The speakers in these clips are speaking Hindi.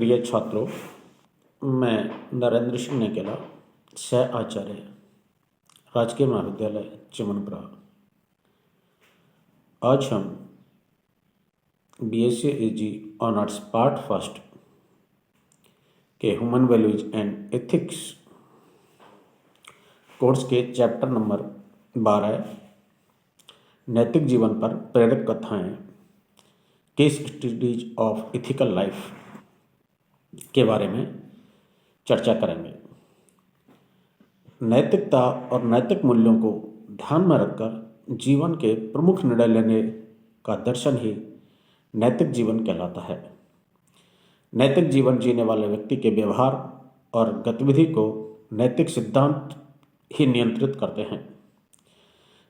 प्रिय छात्रों, मैं नरेंद्र सिंह नेकेला, सह आचार्य, राजकीय महाविद्यालय चमनपुरा। आज हम BSc AG honours part first के human values and ethics course के चैप्टर नंबर 12 नैतिक जीवन पर प्रेरक कथाएं, case studies of ethical life के बारे में चर्चा करेंगे। नैतिकता और नैतिक मूल्यों को ध्यान में रखकर जीवन के प्रमुख निर्णय लेने का दर्शन ही नैतिक जीवन कहलाता है। नैतिक जीवन जीने वाले व्यक्ति के व्यवहार और गतिविधि को नैतिक सिद्धांत ही नियंत्रित करते हैं।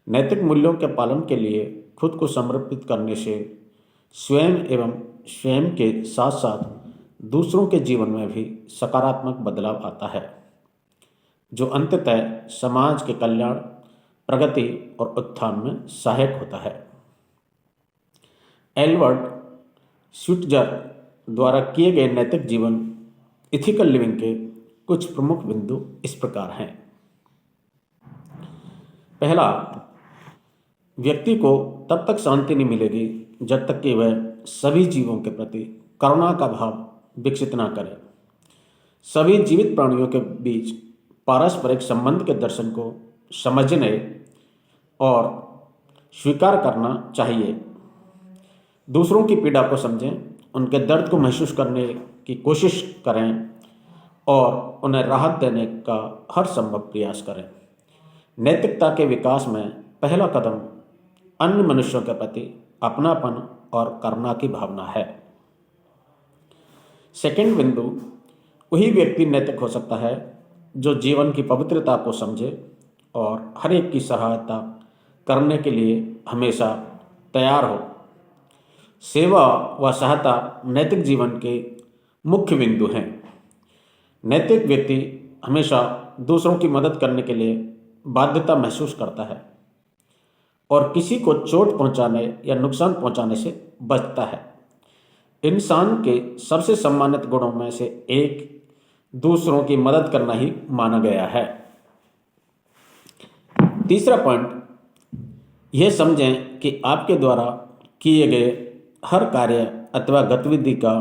नैतिक मूल्यों के पालन के लिए खुद को समर्पित करने से स्वयं के साथ साथ दूसरों के जीवन में भी सकारात्मक बदलाव आता है, जो अंततः समाज के कल्याण, प्रगति और उत्थान में सहायक होता है। एल्बर्ट स्विट्जर द्वारा किए गए नैतिक जीवन इथिकल लिविंग के कुछ प्रमुख बिंदु इस प्रकार हैं। पहला, व्यक्ति को तब तक शांति नहीं मिलेगी जब तक कि वह सभी जीवों के प्रति करुणा का भाव विकसित ना करे। सभी जीवित प्राणियों के बीच पारस्परिक संबंध के दर्शन को समझने और स्वीकार करना चाहिए। दूसरों की पीड़ा को समझें, उनके दर्द को महसूस करने की कोशिश करें और उन्हें राहत देने का हर संभव प्रयास करें। नैतिकता के विकास में पहला कदम अन्य मनुष्यों के प्रति अपनापन और करुणा की भावना है। सेकंड बिंदु, वही व्यक्ति नैतिक हो सकता है जो जीवन की पवित्रता को समझे और हर एक की सहायता करने के लिए हमेशा तैयार हो। सेवा व सहायता नैतिक जीवन के मुख्य बिंदु हैं। नैतिक व्यक्ति हमेशा दूसरों की मदद करने के लिए बाध्यता महसूस करता है और किसी को चोट पहुंचाने या नुकसान पहुंचाने से बचता है। इंसान के सबसे सम्मानित गुणों में से एक दूसरों की मदद करना ही माना गया है। तीसरा पॉइंट, यह समझें कि आपके द्वारा किए गए हर कार्य अथवा गतिविधि का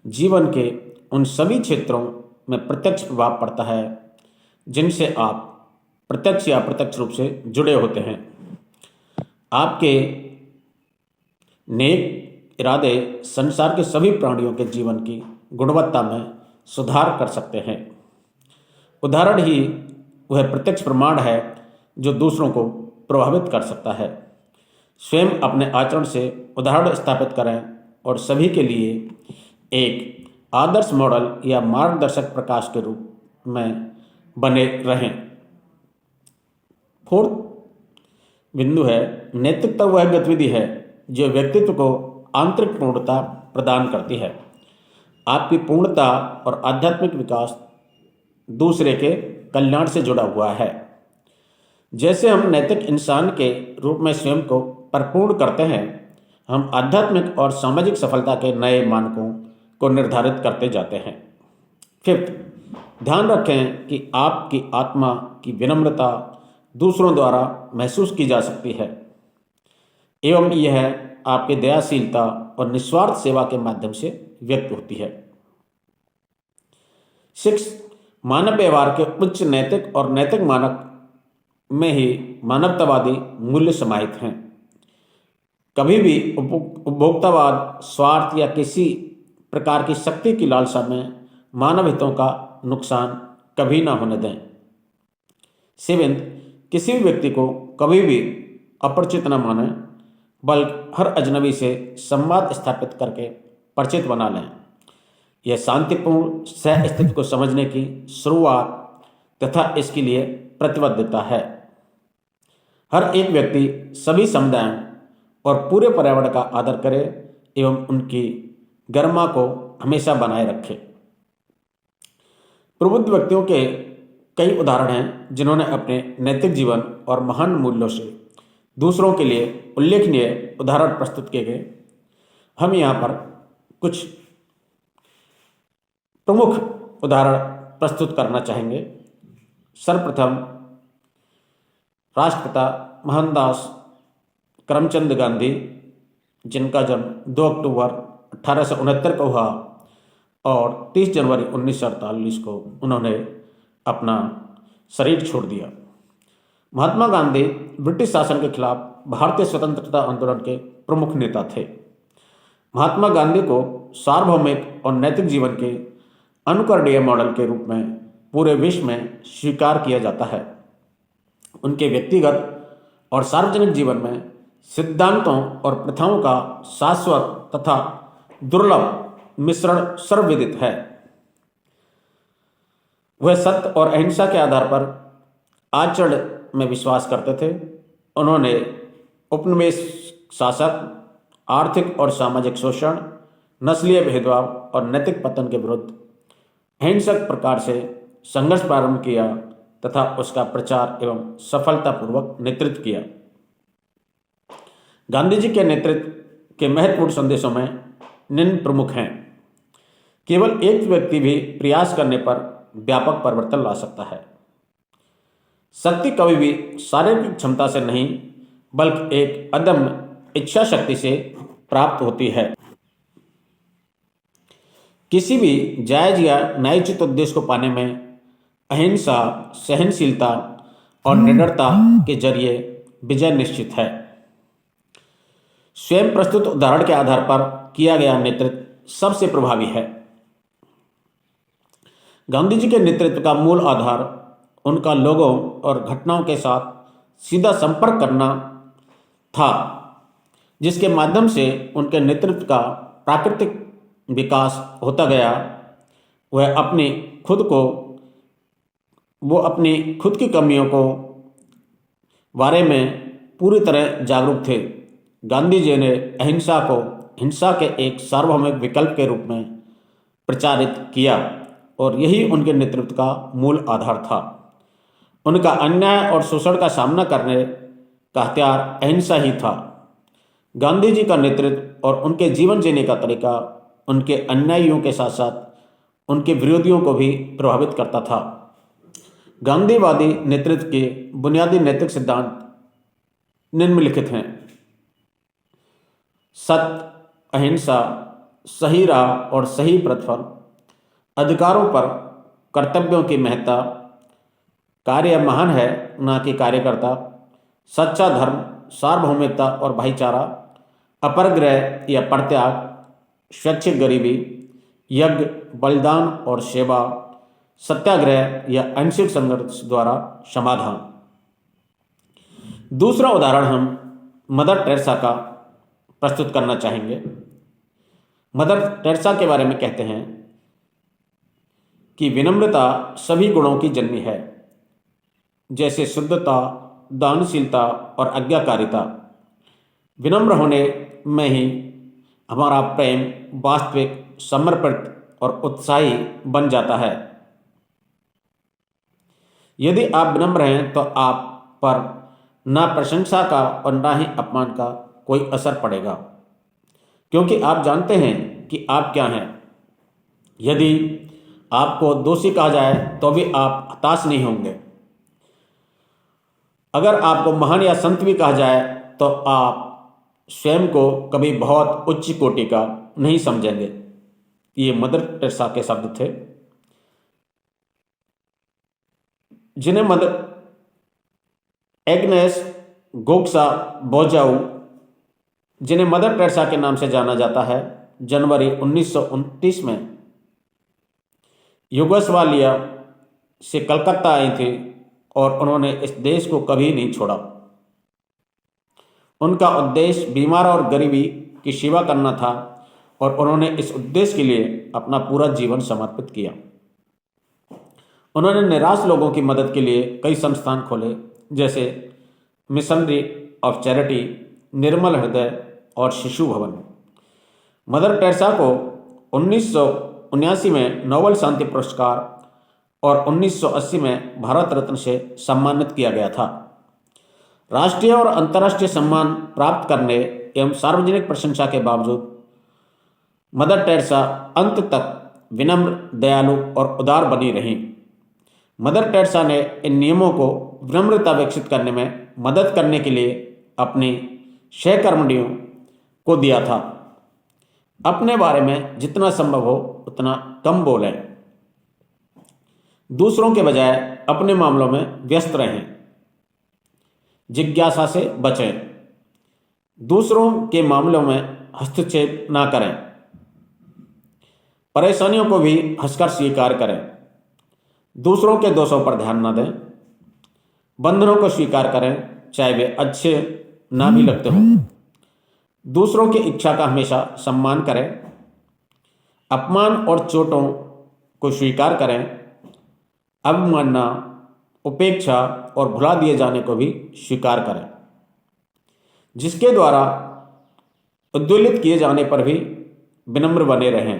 जीवन के उन सभी क्षेत्रों में प्रत्यक्ष प्रभाव पड़ता है जिनसे आप प्रत्यक्ष या अप्रत्यक्ष रूप से जुड़े होते हैं। आपके नेक इरादे संसार के सभी प्राणियों के जीवन की गुणवत्ता में सुधार कर सकते हैं। उदाहरण ही वह प्रत्यक्ष प्रमाण है जो दूसरों को प्रभावित कर सकता है। स्वयं अपने आचरण से उदाहरण स्थापित करें और सभी के लिए एक आदर्श मॉडल या मार्गदर्शक प्रकाश के रूप में बने रहें। फोर्थ बिंदु है, नैतिकता वह गतिविधि है जो व्यक्तित्व को आंतरिक पूर्णता प्रदान करती है। आपकी पूर्णता और आध्यात्मिक विकास दूसरे के कल्याण से जुड़ा हुआ है। जैसे हम नैतिक इंसान के रूप में स्वयं को परिपूर्ण करते हैं, हम आध्यात्मिक और सामाजिक सफलता के नए मानकों को निर्धारित करते जाते हैं। फिफ्थ, ध्यान रखें कि आपकी आत्मा की विनम्रता दूसरों द्वारा महसूस की जा सकती है एवं यह आपकी दयाशीलता और निस्वार्थ सेवा के माध्यम से व्यक्त होती है। 6, मानव व्यवहार के उच्च नैतिक और नैतिक मानक में ही मानवतावादी मूल्य समाहित हैं। कभी भी उपभोक्तावाद, स्वार्थ या किसी प्रकार की शक्ति की लालसा में मानव हितों का नुकसान कभी ना होने दें। 7, किसी भी व्यक्ति को कभी भी अपरिचित न माने, बल्कि हर अजनबी से संवाद स्थापित करके परिचित बना लें। यह शांतिपूर्ण सह अस्तित्व को समझने की शुरुआत तथा इसके लिए प्रतिबद्धता है। हर एक व्यक्ति सभी समुदायों और पूरे पर्यावरण का आदर करे एवं उनकी गरिमा को हमेशा बनाए रखे। प्रबुद्ध व्यक्तियों के कई उदाहरण हैं जिन्होंने अपने नैतिक जीवन और महान मूल्यों से दूसरों के लिए उल्लेखनीय उदाहरण प्रस्तुत किए गए। हम यहाँ पर कुछ प्रमुख उदाहरण प्रस्तुत करना चाहेंगे। सर्वप्रथम राष्ट्रपिता मोहनदास करमचंद गांधी, जिनका जन्म 2 अक्टूबर 1869 को हुआ और 30 जनवरी 1948 को उन्होंने अपना शरीर छोड़ दिया। महात्मा गांधी ब्रिटिश शासन के खिलाफ भारतीय स्वतंत्रता आंदोलन के प्रमुख नेता थे। महात्मा गांधी को सार्वभौमिक और नैतिक जीवन के अनुकरणीय मॉडल के रूप में पूरे विश्व में स्वीकार किया जाता है। उनके व्यक्तिगत और सार्वजनिक जीवन में सिद्धांतों और प्रथाओं का शाश्वत तथा दुर्लभ मिश्रण सर्वविदित है। वह सत्य और अहिंसा के आधार पर आचरण में विश्वास करते थे। उन्होंने उपनिवेश शासक, आर्थिक और सामाजिक शोषण, नस्लीय भेदभाव और नैतिक पतन के विरुद्ध अहिंसक प्रकार से संघर्ष प्रारंभ किया तथा उसका प्रचार एवं सफलतापूर्वक नेतृत्व किया। गांधी जी के नेतृत्व के महत्वपूर्ण संदेशों में निम्न प्रमुख हैं। केवल एक व्यक्ति भी प्रयास करने पर व्यापक परिवर्तन ला सकता है। शक्ति कभी भी शारीरिक क्षमता से नहीं बल्कि एक अदम्य इच्छा शक्ति से प्राप्त होती है। किसी भी जायज या न्यायोचित उद्देश्य को पाने में अहिंसा, सहनशीलता और निडरता के जरिए विजय निश्चित है। स्वयं प्रस्तुत उदाहरण के आधार पर किया गया नेतृत्व सबसे प्रभावी है। गांधी जी के नेतृत्व का मूल आधार उनका लोगों और घटनाओं के साथ सीधा संपर्क करना था, जिसके माध्यम से उनके नेतृत्व का प्राकृतिक विकास होता गया। वह अपनी खुद की कमियों को बारे में पूरी तरह जागरूक थे। गांधी जी ने अहिंसा को हिंसा के एक सार्वभौमिक विकल्प के रूप में प्रचारित किया और यही उनके नेतृत्व का मूल आधार था। उनका अन्याय और शोषण का सामना करने का हथियार अहिंसा ही था। गांधी जी का नेतृत्व और उनके जीवन जीने का तरीका उनके अनुयायियों के साथ साथ उनके विरोधियों को भी प्रभावित करता था। गांधीवादी नेतृत्व के बुनियादी नैतिक सिद्धांत निम्नलिखित हैं: सत्य, अहिंसा, सही राह और सही प्रतिफल, अधिकारों पर कर्तव्यों की महत्ता, कार्य महान है न कि कार्यकर्ता, सच्चा धर्म, सार्वभौमिकता और भाईचारा, अपरग्रह या परित्याग, स्वैच्छिक गरीबी, यज्ञ, बलिदान और सेवा, सत्याग्रह या आंशिक संघर्ष द्वारा समाधान। दूसरा उदाहरण हम मदर टेरेसा का प्रस्तुत करना चाहेंगे। मदर टेरेसा के बारे में कहते हैं कि विनम्रता सभी गुणों की जननी है, जैसे शुद्धता, दानशीलता और आज्ञाकारिता। विनम्र होने में ही हमारा प्रेम वास्तविक, समर्पित और उत्साही बन जाता है। यदि आप विनम्र हैं तो आप पर ना प्रशंसा का और ना ही अपमान का कोई असर पड़ेगा, क्योंकि आप जानते हैं कि आप क्या हैं। यदि आपको दोषी कहा जाए तो भी आप हताश नहीं होंगे। अगर आपको महान या संत भी कहा जाए तो आप स्वयं को कभी बहुत उच्च कोटि का नहीं समझेंगे। ये मदर टेरेसा के शब्द थे, जिन्हें मदर एग्नेस गोक्सा बोजाऊ, जिन्हें मदर टेरेसा के नाम से जाना जाता है, जनवरी 1929 में युगोस्लाविया से कलकत्ता आई थी और उन्होंने इस देश को कभी नहीं छोड़ा। उनका उद्देश्य बीमार और गरीबी की सेवा करना था और उन्होंने इस उद्देश्य के लिए अपना पूरा जीवन समर्पित किया। उन्होंने निराश लोगों की मदद के लिए कई संस्थान खोले, जैसे मिशनरी ऑफ चैरिटी, निर्मल हृदय और शिशु भवन। मदर टेरेसा को 1979 में नोबेल शांति पुरस्कार और 1980 में भारत रत्न से सम्मानित किया गया था। राष्ट्रीय और अंतर्राष्ट्रीय सम्मान प्राप्त करने एवं सार्वजनिक प्रशंसा के बावजूद मदर टेरेसा अंत तक विनम्र, दयालु और उदार बनी रहीं। मदर टेरेसा ने इन नियमों को विनम्रता विकसित करने में मदद करने के लिए अपनी सहकर्मियों को दिया था। अपने बारे में जितना संभव हो उतना कम बोलें। दूसरों के बजाय अपने मामलों में व्यस्त रहें। जिज्ञासा से बचें। दूसरों के मामलों में हस्तक्षेप ना करें। परेशानियों को भी हंसकर स्वीकार करें। दूसरों के दोषों पर ध्यान न दें। बंधनों को स्वीकार करें, चाहे वे अच्छे ना भी लगते हों। दूसरों की इच्छा का हमेशा सम्मान करें। अपमान और चोटों को स्वीकार करें। अवमानना, उपेक्षा और भुला दिए जाने को भी स्वीकार करें। जिसके द्वारा उद्वेलित किए जाने पर भी विनम्र बने रहें।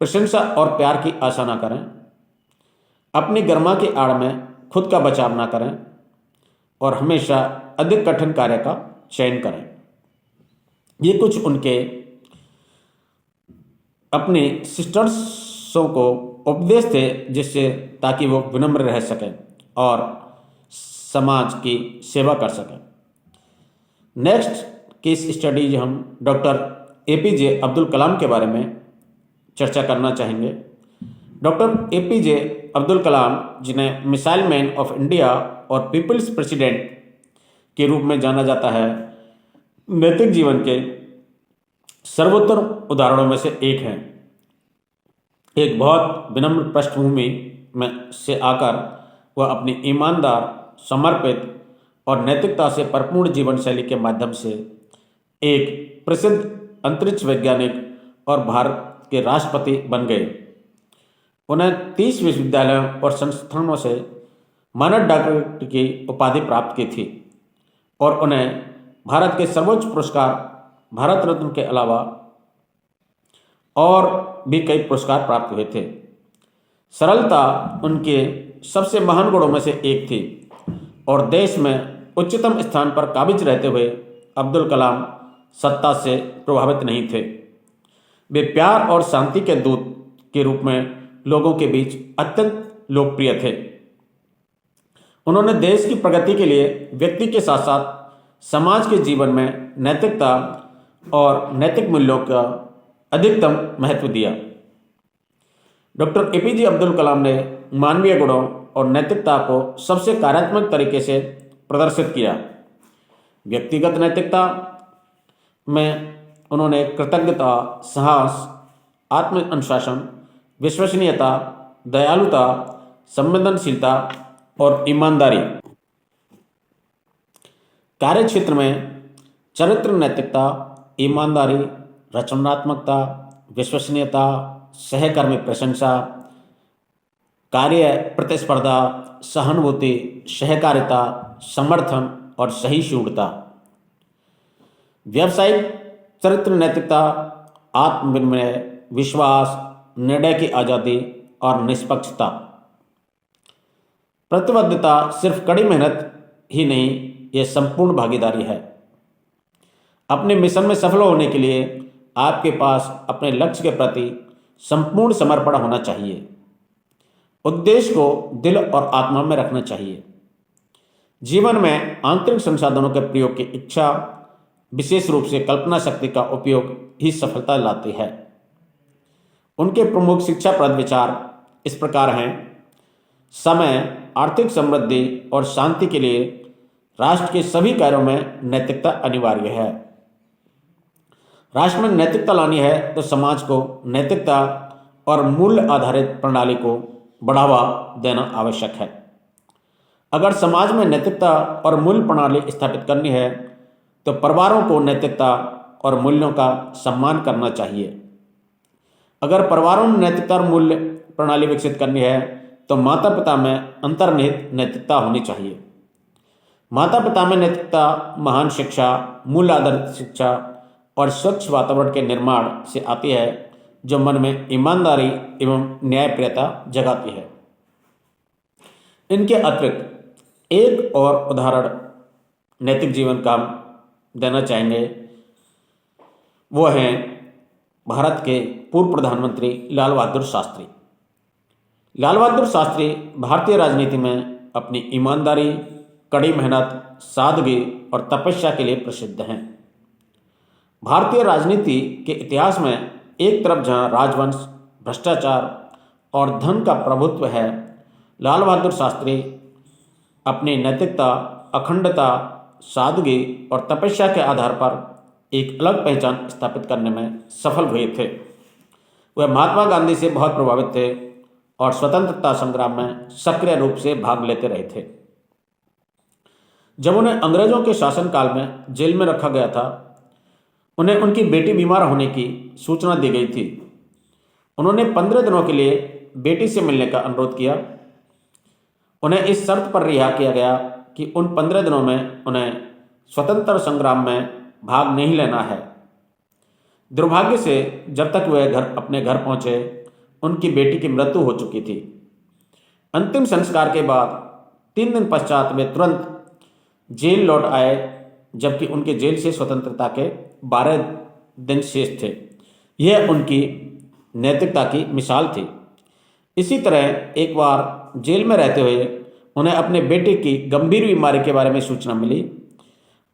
प्रशंसा और प्यार की आशा न करें। अपनी गरिमा की आड़ में खुद का बचाव न करें और हमेशा अधिक कठिन कार्य का चयन करें। ये कुछ उनके अपने सिस्टर्सों को उपदेश थे, जिससे ताकि वो विनम्र रह सकें और समाज की सेवा कर सकें। नेक्स्ट केस स्टडीज हम डॉक्टर एपीजे अब्दुल कलाम के बारे में चर्चा करना चाहेंगे। डॉक्टर एपीजे अब्दुल कलाम, जिन्हें मिसाइल मैन ऑफ इंडिया और पीपल्स प्रेसिडेंट के रूप में जाना जाता है, नैतिक जीवन के सर्वोत्तम उदाहरणों में से एक हैं। एक बहुत विनम्र पृष्ठभूमि में से आकर वह अपनी ईमानदार, समर्पित और नैतिकता से परिपूर्ण जीवन शैली के माध्यम से एक प्रसिद्ध अंतरिक्ष वैज्ञानिक और भारत के राष्ट्रपति बन गए। उन्हें 30 विश्वविद्यालयों और संस्थानों से मानद डॉक्टरेट की उपाधि प्राप्त की थी और उन्हें भारत के सर्वोच्च पुरस्कार भारत रत्न के अलावा और भी कई पुरस्कार प्राप्त हुए थे। सरलता उनके सबसे महान गुणों में से एक थी और देश में उच्चतम स्थान पर काबिज रहते हुए अब्दुल कलाम सत्ता से प्रभावित नहीं थे। वे प्यार और शांति के दूत के रूप में लोगों के बीच अत्यंत लोकप्रिय थे। उन्होंने देश की प्रगति के लिए व्यक्ति के साथ साथ समाज के जीवन में नैतिकता और नैतिक मूल्यों का अधिकतम महत्व दिया। डॉक्टर एपीजे अब्दुल कलाम ने मानवीय गुणों और नैतिकता को सबसे कार्यात्मक तरीके से प्रदर्शित किया। व्यक्तिगत नैतिकता में उन्होंने कृतज्ञता, साहस, आत्म अनुशासन, विश्वसनीयता, दयालुता, संवेदनशीलता और ईमानदारी, कार्यक्षेत्र में चरित्र नैतिकता, ईमानदारी, रचनात्मकता, विश्वसनीयता, सहकर्मी प्रशंसा, कार्य प्रतिस्पर्धा, सहानुभूति, सहकारिता, समर्थन और सहिष्णुता, व्यावसायिक चरित्र नैतिकता, आत्मविनय, विश्वास, निर्णय की आज़ादी और निष्पक्षता, प्रतिबद्धता सिर्फ कड़ी मेहनत ही नहीं, यह संपूर्ण भागीदारी है। अपने मिशन में सफल होने के लिए आपके पास अपने लक्ष्य के प्रति संपूर्ण समर्पण होना चाहिए। उद्देश्य को दिल और आत्मा में रखना चाहिए। जीवन में आंतरिक संसाधनों के प्रयोग की इच्छा, विशेष रूप से कल्पना शक्ति का उपयोग ही सफलता लाती है। उनके प्रमुख शिक्षाप्रद विचार इस प्रकार हैं। समय, आर्थिक समृद्धि और शांति के लिए राष्ट्र के सभी कार्यों में नैतिकता अनिवार्य है। राष्ट्र में नैतिकता लानी है तो समाज को नैतिकता और मूल्य आधारित प्रणाली को बढ़ावा देना आवश्यक है। अगर समाज में नैतिकता और मूल्य प्रणाली स्थापित करनी है तो परिवारों को नैतिकता और मूल्यों का सम्मान करना चाहिए। अगर परिवारों में नैतिकता और मूल्य प्रणाली विकसित करनी है तो माता पिता में अंतर्निहित नैतिकता होनी चाहिए। माता पिता में नैतिकता महान शिक्षा, मूल्य आधारित शिक्षा और स्वच्छ वातावरण के निर्माण से आती है, जो मन में ईमानदारी एवं न्यायप्रियता जगाती है। इनके अतिरिक्त एक और उदाहरण नैतिक जीवन का देना चाहेंगे, वो है भारत के पूर्व प्रधानमंत्री लाल बहादुर शास्त्री। लाल बहादुर शास्त्री भारतीय राजनीति में अपनी ईमानदारी, कड़ी मेहनत, सादगी और तपस्या के लिए प्रसिद्ध हैं। भारतीय राजनीति के इतिहास में एक तरफ जहां राजवंश, भ्रष्टाचार और धन का प्रभुत्व है, लाल बहादुर शास्त्री अपनी नैतिकता, अखंडता, सादगी और तपस्या के आधार पर एक अलग पहचान स्थापित करने में सफल हुए थे। वह महात्मा गांधी से बहुत प्रभावित थे और स्वतंत्रता संग्राम में सक्रिय रूप से भाग लेते रहे थे। जब उन्हें अंग्रेजों के शासनकाल में जेल में रखा गया था, उन्हें उनकी बेटी बीमार होने की सूचना दी गई थी। उन्होंने 15 दिनों के लिए बेटी से मिलने का अनुरोध किया। उन्हें इस शर्त पर रिहा किया गया कि उन 15 दिनों में उन्हें स्वतंत्रता संग्राम में भाग नहीं लेना है। दुर्भाग्य से जब तक वह अपने घर पहुंचे, उनकी बेटी की मृत्यु हो चुकी थी। अंतिम संस्कार के बाद 3 दिन पश्चात वे तुरंत जेल लौट आए, जबकि उनके जेल से स्वतंत्रता के 12 दिन शेष थे। यह उनकी नैतिकता की मिसाल थी। इसी तरह एक बार जेल में रहते हुए उन्हें अपने बेटे की गंभीर बीमारी के बारे में सूचना मिली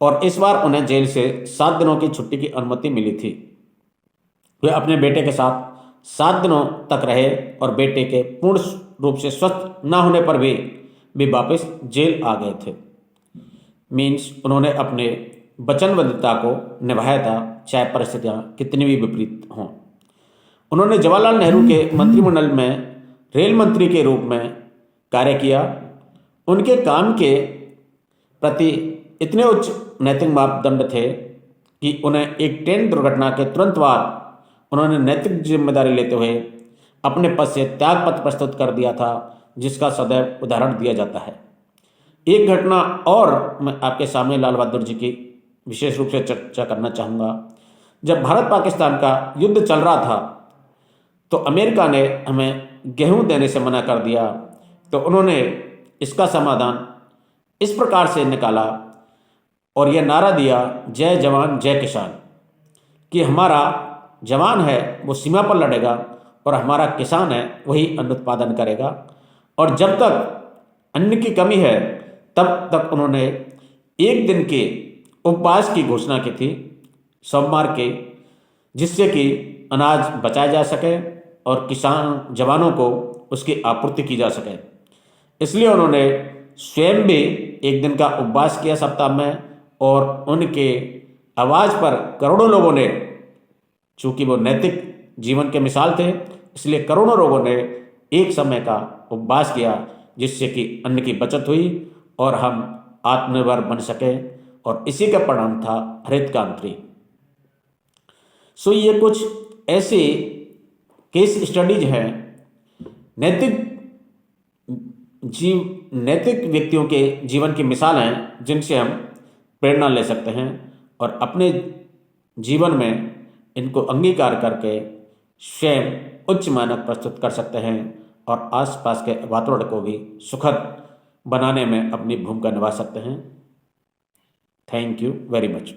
और इस बार उन्हें जेल से 7 दिनों की छुट्टी की अनुमति मिली थी। वे अपने बेटे के साथ 7 दिनों तक रहे और बेटे के पूर्ण रूप से स्वस्थ न होने पर भी वे वापस जेल आ गए थे। मीन्स उन्होंने अपने वचनबद्धता को निभाया था, चाहे परिस्थितियां कितनी भी विपरीत हों। उन्होंने जवाहरलाल नेहरू के मंत्रिमंडल में रेल मंत्री के रूप में कार्य किया। उनके काम के प्रति इतने उच्च नैतिक मापदंड थे कि उन्हें एक ट्रेन दुर्घटना के तुरंत बाद उन्होंने नैतिक जिम्मेदारी लेते हुए अपने पद से त्यागपत्र प्रस्तुत कर दिया था, जिसका सदैव उदाहरण दिया जाता है। एक घटना और मैं आपके सामने लाल बहादुर जी की विशेष रूप से चर्चा करना चाहूँगा। जब भारत पाकिस्तान का युद्ध चल रहा था तो अमेरिका ने हमें गेहूं देने से मना कर दिया, तो उन्होंने इसका समाधान इस प्रकार से निकाला और यह नारा दिया, जय जवान जय किसान, कि हमारा जवान है वो सीमा पर लड़ेगा और हमारा किसान है वही अन्न उत्पादन करेगा। और जब तक अन्न की कमी है तब तक उन्होंने एक दिन के उपवास की घोषणा की थी, सोमवार के, जिससे कि अनाज बचाया जा सके और किसान जवानों को उसकी आपूर्ति की जा सके। इसलिए उन्होंने स्वयं भी एक दिन का उपवास किया सप्ताह में और उनके आवाज़ पर करोड़ों लोगों ने, चूंकि वो नैतिक जीवन के मिसाल थे, इसलिए करोड़ों लोगों ने एक समय का उपवास किया, जिससे कि अन्न की बचत हुई और हम आत्मनिर्भर बन सके। और इसी का परिणाम था हरित क्रांति। सो ये कुछ ऐसे केस स्टडीज हैं नैतिक व्यक्तियों के जीवन की मिसाल हैं, जिनसे हम प्रेरणा ले सकते हैं और अपने जीवन में इनको अंगीकार करके स्वयं उच्च मानक प्रस्तुत कर सकते हैं और आसपास के वातावरण को भी सुखद बनाने में अपनी भूमिका निभा सकते हैं। Thank you very much.